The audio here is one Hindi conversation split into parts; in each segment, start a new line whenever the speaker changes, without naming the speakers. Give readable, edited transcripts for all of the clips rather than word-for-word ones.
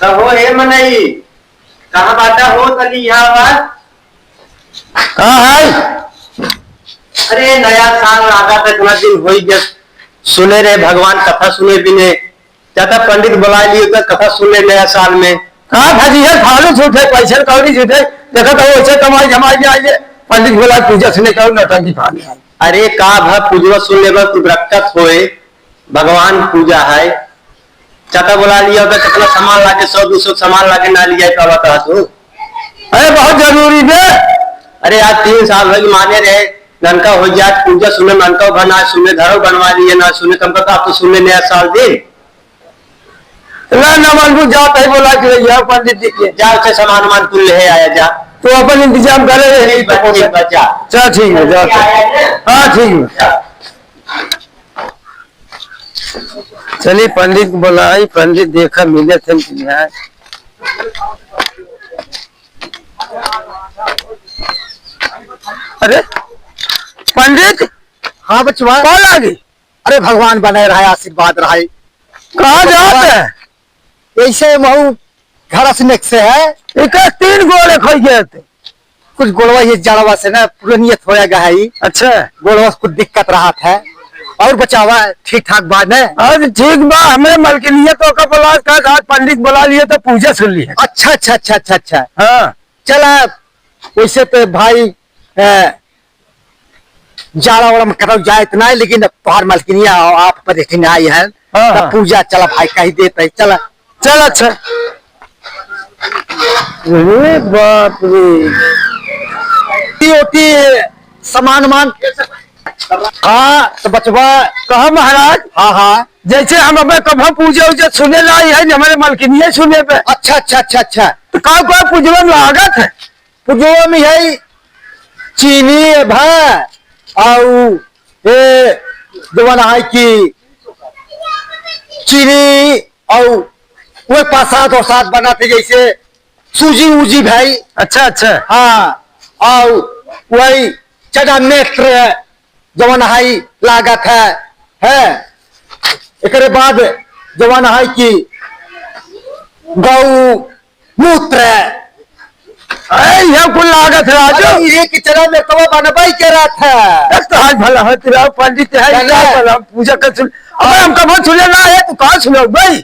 कहो हे मनई कहाँ बाटा हो तली यहाँ बात
कहाँ है?
अरे नया साल आगा था इतना दिन हो गया सुने रहे भगवान कथा सुने बिने ज्यादा पंडित बुला लिए तो कथा सुने नया साल में
कहाँ फंसी है? फालू झूठे पैसे कौड़ी झूठे देखो तो वैसे कमाई जमाई आइए पंडित बोला पूजा सुने कहो नौटंकी फाड़।
अरे का भा पूजवा सुन ले तू रखत होए भगवान पूजा है चाचा बुला लिया होता कितना सामान लाके 100-200 सामान लाके ना लिया का बता तू।
अरे बहुत जरूरी है।
अरे आज 3 साल हो माने रहे ननका हो गया पूजा सुने ननका बना सुने घरों बनवा लिए ना सुने तुमको तो आप तो सुने नया साल दिन
ना मनबू जाओ कहीं बोला कि भैया पंडित जी के
जा उसे सामान वामान तू ले आया जा
तो अपन इंतजाम करे
बच्चा
चल ठीक है जाओ। हाँ ठीक है चलिए पंडित बुलाई पंडित देखा मिले थे अरे पंडित
हाँ बचवा
कौन आ गई?
अरे भगवान बने रहा आशीर्वाद रहा।
कहाँ जाते हैं?
ऐसे महू घर से है
एक 3 गोले खोई गए थे
कुछ गोलवा ये जड़वा से ना पुरानियत होया गया है।
अच्छा
गोलवा से कुछ दिक्कत रहा था और बचावा ठीक ठाक बात है।
आज ठीक बा हमें मलकिनियत तो का बुला कर आज पंडित बुला लिए तो पूजा सुन ली है।
अच्छा अच्छा अच्छा अच्छा अच्छा
हाँ
चला वैसे तो भाई जाड़ा वाड़ा में करो जाए इतना है लेकिन तोहार मलकिनिया आप पर आई है
हाँ।
पूजा चला भाई कही देते चला
चल अच्छा। अरे बाप रे
होती सामान मान हाँ तो बचवा
कहा महाराज?
हाँ हाँ
जैसे हम अब कभी पूजा उजा सुने लाई है हमारे मलकिनिया सुने पे
अच्छा अच्छा अच्छा अच्छा
तो का पूजवा में लागत है
पुजवा में है चीनी है और जवान है की चीनी और वो प्रसाद और साथ बनाते जैसे सूजी उजी भाई।
अच्छा अच्छा
हाँ और वही चना नेत्र जवान है लागत है एक बाद जवान है की गौ मूत्र
यह कुल लागत है राजू
ये कि चना में तवा बनवाई के रहा था
तो आज भला है तेरा पंडित है क्या भला पूजा कर सुन अब हम कभी सुने ना है तो कहाँ सुनो भाई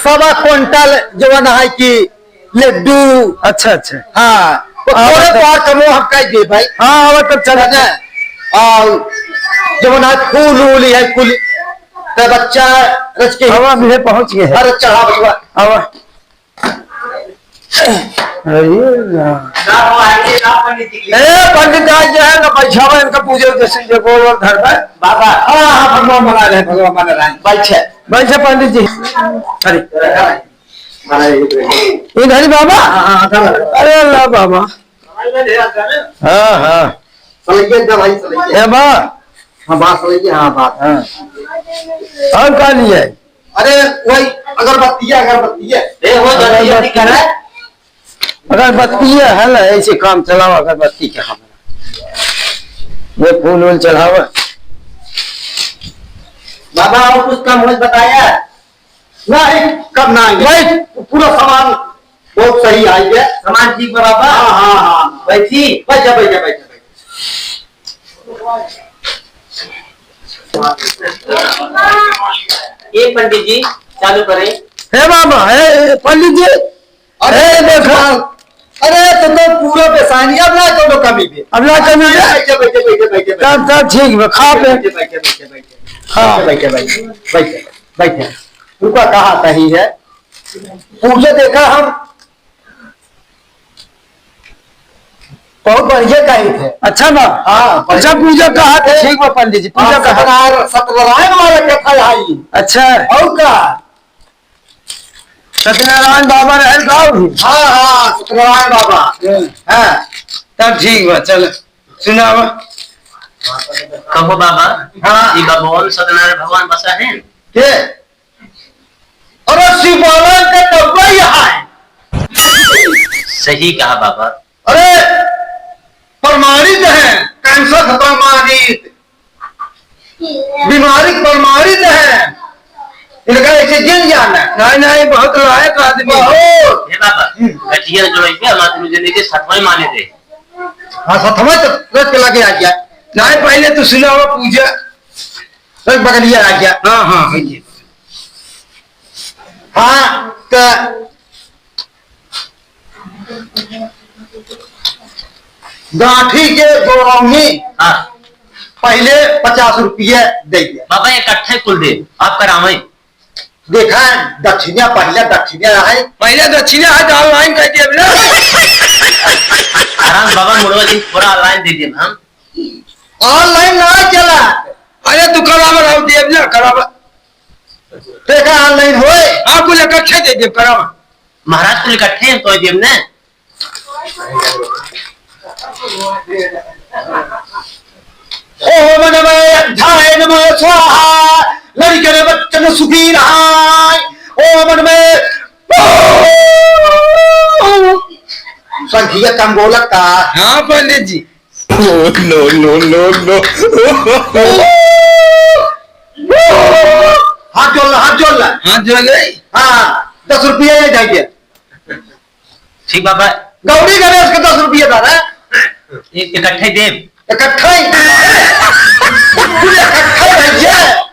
1.25 क्विंटल जवान है की लड्डू।
अच्छा अच्छा
हाँ थोड़े बार कमो हम कह दे भाई।
हाँ अब तब चला
ना और जवान है फूल उल है कुल तो बच्चा रच के
हवा में पहुंच गए
हर चढ़ा बचवा
हवा पंडित आज जो है ना बैठा इनका पूजा जैसे गोल गोल घर में
बाबा हाँ हाँ भगवान बना रहे भगवान बना रहे बैठे
बैठे पंडित जी। इधर ही बाबा अरे अल्लाह बाबा हाँ हाँ
भाई
बा
हाँ बात हाँ बात
हाँ और कहा लिया
अरे वही अगरबत्ती है
अगरबत्ती है ना ऐसे काम चलाओ अगरबत्ती के हमारा ये फूल वूल चढ़ावा
बाबा और कुछ कम हो बताया
नहीं कब ना भाई पूरा सामान बहुत सही आई है
सामान ठीक बराबर।
हाँ हाँ हाँ
बैठी
बैठा
ये पंडित जी चालू करें।
हे बाबा हे पंडित जी
अरे देखो अरे तो पूरा पेशानी अब ना तो कमी भी
अब ना कमी
बैठे
तब ठीक है खा पे
बैठे उनका कहा सही है पूजा देखा हम बहुत बढ़िया कही थे।
अच्छा बा
हाँ
अच्छा पूजा कहा थे ठीक बा पंडित जी पूजा कहा
सत्यनारायण वाला कथा आई।
अच्छा
और का
सत्यनारायण बाबा रहे गाँव
हाँ हाँ सत्यनारायण बाबा
हाँ तब ठीक बा चल सुनावा
कहो बाबा।
हाँ
ये भगवान सत्यनारायण भगवान बसा है
के अरे शिवालय का तब यहाँ है।
सही कहा बाबा।
अरे प्रमाणित है कैंसर प्रमाणित बीमारी प्रमाणित है इनका ऐसे जिल जाना।
नहीं नहीं बहुत लायक आदमी
बहुत।
ये बाबा गठिया जोड़े के हमारे गुरुजी के सातवां माने थे।
हाँ सतमा तो रथ के लगे आ गया।
नहीं पहले तो सुनाओ पूजा।
रथ बगलिया आ गया।
हाँ हाँ भैया
हाँ तो गांठी के जोड़ौनी
हाँ
पहले 50 रुपये दे दिया।
बाबा इकट्ठे कुल दे आप करावे।
देखा दक्षिणा पहले दक्षिणा है।
पहले दक्षिणा है ऑनलाइन कर दिया ना।
आराम बाबा मुड़वा जी पूरा ऑनलाइन दे दिए हम।
ऑनलाइन ना चला।
अरे तू करावा राव देव ना करावा।
देखा ऑनलाइन होए।
आपको इकट्ठे दे दे करावा।
महाराज कुल इकट्ठे हैं तो देव ने।
ओम नमः अध्याय नमः स्वाहा लड़के ने बच्चन सुखी रहाय। ओम नमः संखिया कम बोलत का।
हाँ पंडित जी
हाथ जोड़ ला।
हाँ जो गई।
हाँ 10 रुपये जाइए।
ठीक बाबा
गौरी गणेश के 10 रुपये दादा
इकट्ठे देव।
इकट्ठा ही भैया।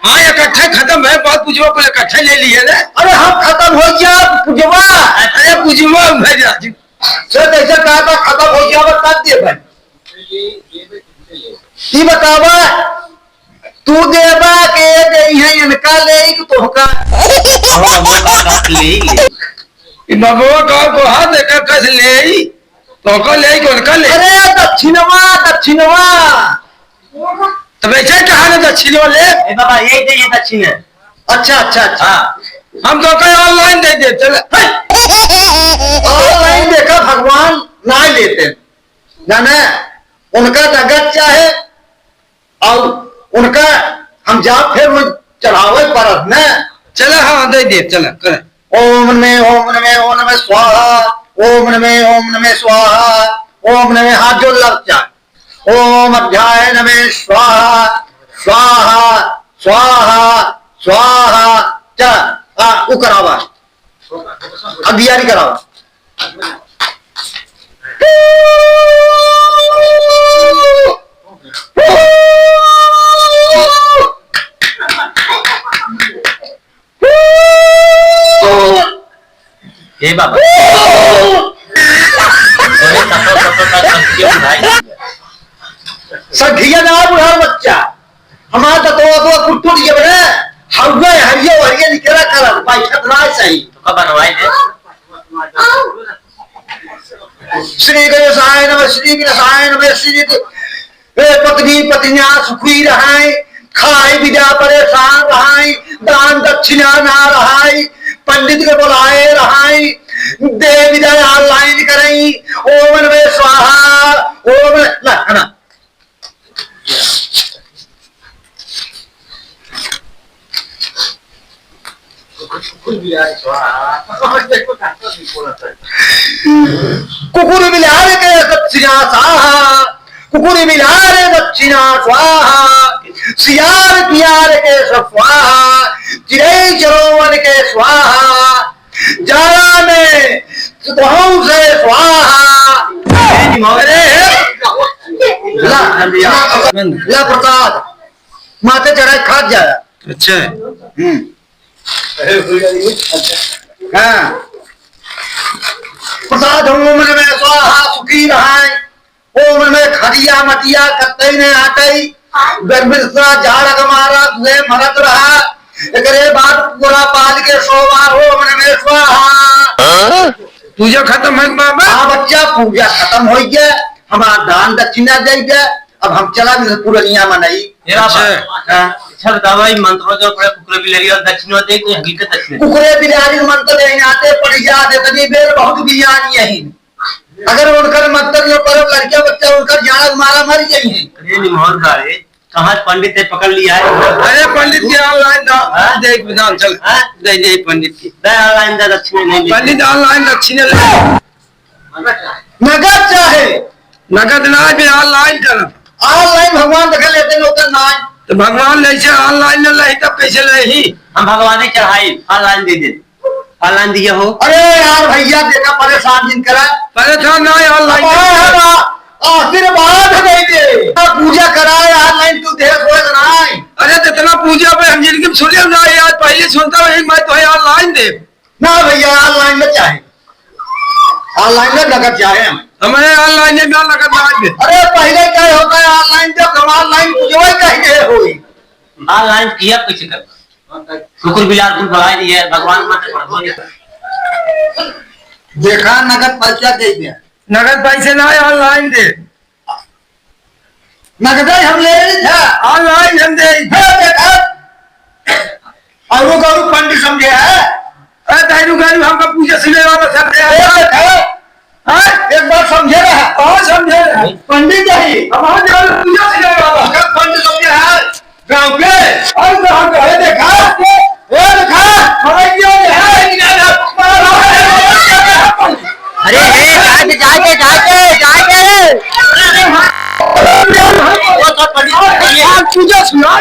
हाँ इकट्ठे खत्म है बात पूछवा को इकट्ठे ले लिए ना।
अरे हम खत्म हो गया पूजवा।
अरे पूछवा भैया
सर ऐसा कहा था खत्म हो गया बता दिए भाई। ये बतावा तू देवा के दे है इनका ले कि तोहका।
मगवा गाँव को हाथ देकर कस ले तो को ले कौन का ले।
अरे दक्षिणवा दक्षिणवा
तो वैसे कहा ना दक्षिण ले।
ए बाबा ये दे ये दक्षिण है।
अच्छा अच्छा अच्छा
हाँ
हम तो कहीं ऑनलाइन दे दे चल।
ऑनलाइन देखा भगवान ना लेते जाने उनका जगत चाहे और उनका हम जा फिर वो चढ़ावे पर न।
चलो हाँ दे दे चलो करे।
ओम नमः स्वाहा ओम नमः स्वाहा ओम नमः हाथ जोड़ लग जाए। ओम अध्याय नमः स्वाहा स्वाहा स्वाहा स्वाहा चल वो करावा अभियारी करावा।
ए बाबा
सखिया ना बुढ़ा बच्चा हमारा तो कुट्टू दिए बने हवे हरिये हरिये निकला कर भाई खतरा सही
तो कब बनवाए थे।
श्री गणेशाय नमः श्री गणेशाय नमः श्री पत्नी पत्नियां सुखी रहाय खाए विद्या परेशान रहाय दान दक्षिणा ना रहाय पंडित के बुलाए रहाय दे विद्या ऑनलाइन करई। ओम नमः स्वाहा ओम ना कुकुर मिलार के दक्षिणा स्वाहा कुकुर मिलार दक्षिणा स्वाहा सियार पियार के स्वाहा चिड़ै चरोवन के स्वाहा जारा में सुतहु से स्वाहा। ला प्रसाद माथे चढ़ाई खाद जाया।
अच्छा
हाँ प्रसाद ओम नमः स्वाहा सुखी रहाय। ओम नमः खरिया मटिया कतई ने आटई गर्भिष्ठा झाड़क मारा तुझे मरत रहा एकरे बाद पूरा पाल के सोवा। ओम नमः स्वाहा
पूजा खत्म है बाबा।
हाँ बच्चा पूजा खत्म हो गया हमारा दान दक्षिणा दे गया। अब हम चला भी पूर्णिया मनाई।
ए बाबा अच्छा बताओ भाई मंत्रों जो पड़े कुकुर भी लगी और दक्षिण होते कोई हकीकत दक्षिण
कुकुरे बिलारी मंत्र नहीं आते पड़ जाते तनी बेर बहुत बियान यही अगर उनकर मंत्र जो पर लड़कियां बच्चा उनकर जान मारा मर गई है।
अरे निमोहन गारे कहाँ पंडित ने पकड़ लिया है।
अरे पंडित की ऑनलाइन दे विधान चल दे दे पंडित की
ऑनलाइन दा दक्षिण नहीं
पंडित ऑनलाइन दक्षिण ले।
नगद चाहे
नगद ना भी ऑनलाइन कर।
ऑनलाइन भगवान देख लेते हैं उधर ना
तो भगवान ले से ऑनलाइन ले तब कैसे ले?
हम भगवान ही चढ़ाई ऑनलाइन दे दे, ऑनलाइन दिए हो।
अरे यार भैया देखा परेशान जिन करा
परेशान ना ऑनलाइन
आशीर्वाद नहीं दे पूजा कराए ऑनलाइन तू देख रहा।
अरे जितना पूजा पे हम जिंदगी में सुने ना आज पहले सुनता हूँ मैं तो ऑनलाइन दे
ना भैया ऑनलाइन में चाहे, ऑनलाइन में नगद चाहे
हमें ऑनलाइन में ना लगत ना दे।
अरे पहले क्या होता है ऑनलाइन जब ऑनलाइन पूजा कहीं हुई
ऑनलाइन किया कैसे कर कुकुर बिलार कुल बढ़ाई दी है भगवान मत पढ़ो।
देखा नगद पैसा दे दिया,
नगद पैसे ना ऑनलाइन दे,
नगद हम ले रही था
ऑनलाइन हम दे।
और पंडित समझे है
दारू गारू हमका पूजा सुने वाला समझे
एक बार समझे रहा
और समझे
पंडित जी
हमारे पूजा सुने वाला
पंडित समझे है गाँव के
और हम कहे देखा
अरे जाके जाके जाके जाके वो तो पंडित
पूजा सुना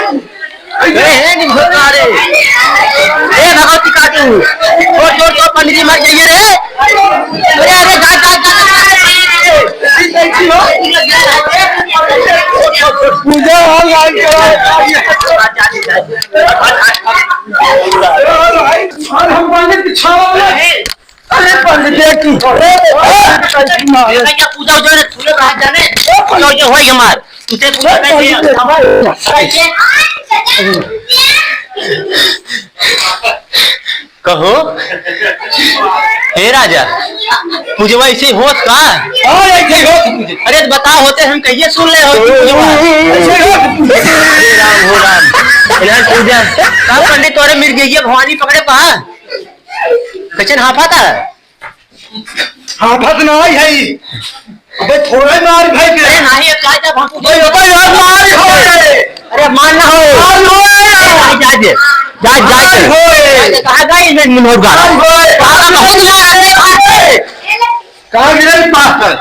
भगवती काटू छोड़ छोड़ छोड़ पंडित जी मर जाइए रे। अरे अरे
पूजा ऑनलाइन और हम पंडित अरे पंडित की
पूजा जाने पूजा हो हमार तुझे कहो हे राजा पूजवा ऐसे होत का? अरे बता होते हम कहिए सुन ले हो राम हो राम पूजा का पंडित तोरे मिल गई भवानी पकड़े पा कचन हाफा था
हाफत ना है अबे थोड़ा मार भाई के
अरे नहीं क्या जब हम
अरे
मान ना हो जा दे जा जा कहा गई मैं मनोहर
कहाँ गिरे मास्टर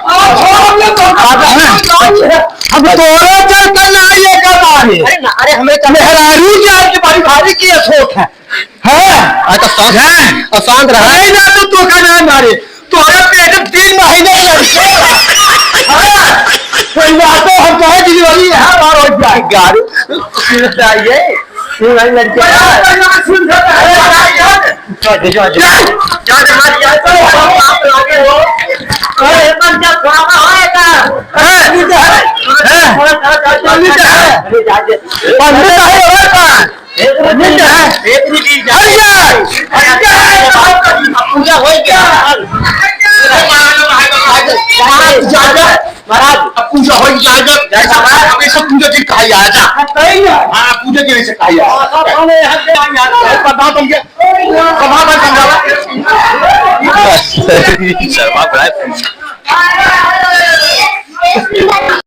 अब तोरे चल कर ना ये का बात है।
अरे हमें
मेहरारू जान के बड़ी भारी की सोच है
तो शांत है और शांत रहा
नहीं ना तो का नाम मारे तोरे पेट 3 महीने कोई बात तो हम कहे डिलीवरी है और हो जाए गारू
चाहिए लड़के
सुन
पूजा हो गया महाराज
अब पूजा हो जाएगा हमेशा पूजा की कहा जाएगा हाँ पूजा की से कहा
शर्मा बड़ा